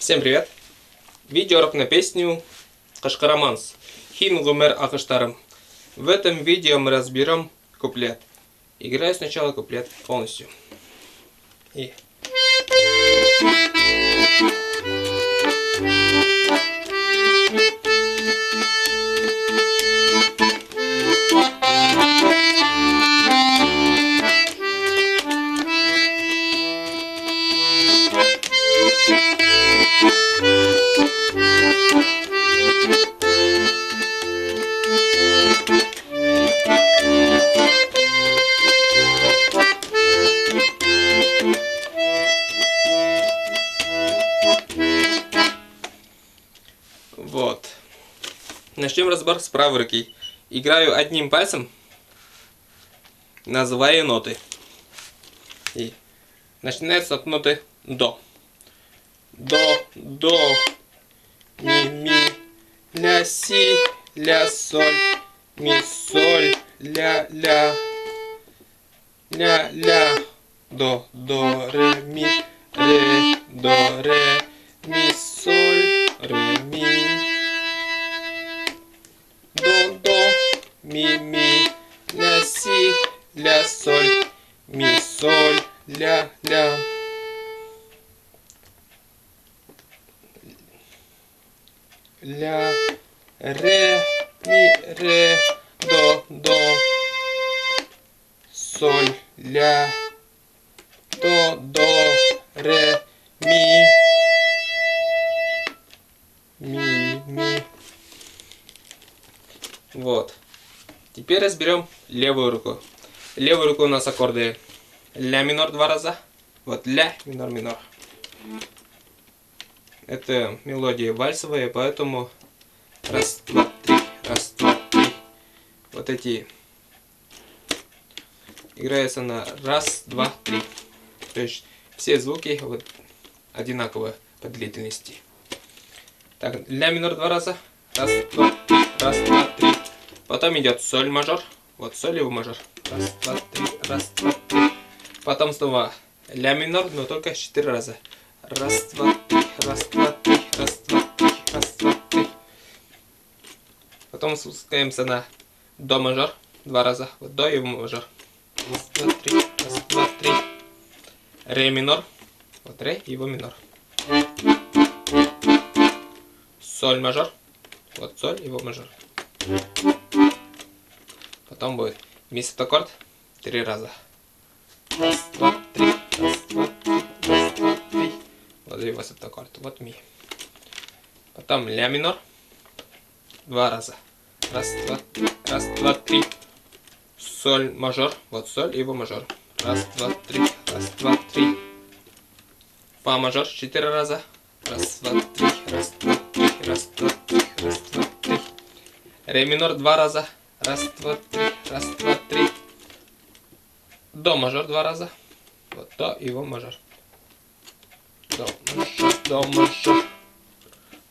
Всем привет! Видеоурок на песню Кашкараманс. Хин Гумер Акаштарам. В этом видео мы разберем куплет. Играю сначала куплет полностью. И... Вот. Начнем разбор с правой руки. Играю одним пальцем, называю ноты. И начинается от ноты до. До, ми, ля, си, ля, соль, ми, соль, ля, до, ре, ми, до, ре, ми, соль, ре, ми, до, ми, ля, си, ля, соль, ми, соль, ля, ре, ми, до, соль, ля, до, ре, ми. Вот. Теперь разберем левую руку. Левую руку у нас аккорды ля минор два раза. Вот ля минор минор. Это мелодия вальсовая, поэтому раз, два, три, раз, два, три. Вот эти играется на раз, два, три. То есть все звуки вот одинаковые по длительности. Так, ля минор два раза. Раз, два, три, раз, два, три. Потом идет соль мажор. Вот соль его мажор. Раз, два, три, раз, два, три. Потом снова ля минор, но только 4 раза. Раз, два, три, раз, два, три, раз, два, три, раз, два, три. Потом спускаемся на до мажор 2 раза. Вот до его мажор. Раз, два, три, раз, два, три. Ре минор. Вот ре, его минор. Соль мажор. Вот соль, его мажор. Потом будет ми септаккорд 3 раза. Раз, два, три, раз, два, три, раз, два, три. Вот его септаккорд. Вот ми. Потом ля минор 2 раза. Раз, два, три, раз, два, три. Соль мажор. Вот соль, его мажор. Раз, два, три, раз, два, три. Фа мажор 4 раза. Раз, два, три, раз, два, три, раз, два, три, раз, два, три. Ре минор 2 раза. Раз, два, три, раз, два, три. До мажор 2 раза. Вот до его мажор. До мажор.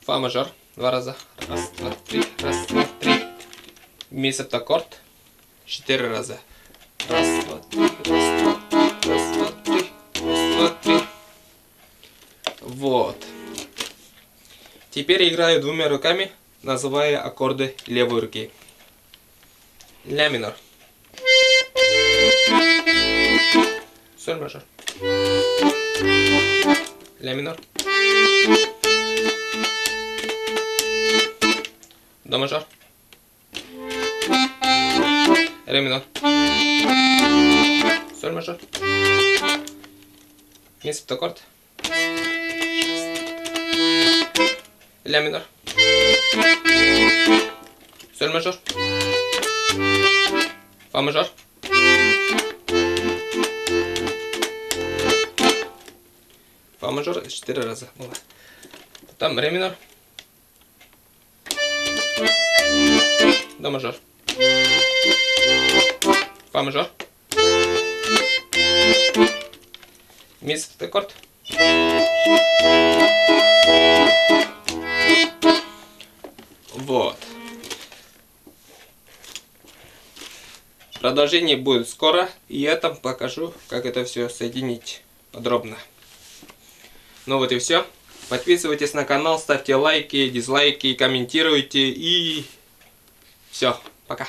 Фа мажор 2 раза. Раз, два, три, раз, два, три. Ми септаккорд 4 раза. Раз, два, три, раз, два, три, раз, два, три, раз, два, три. Вот. Теперь играю двумя руками, называя аккорды левой руки. Ля минор. Соль мажор. Ля минор. До мажор. Ре минор. Соль мажор. Ми септаккорд. Ля минор. Соль мажор. Фа мажор. Фа мажор 4 раза. Потом ре минор. До мажор. Фа мажор. Ми септаккорд. Вот. Продолжение будет скоро, и я там покажу, как это все соединить подробно. Ну вот и все. Подписывайтесь на канал, ставьте лайки, дизлайки, комментируйте и все. Пока.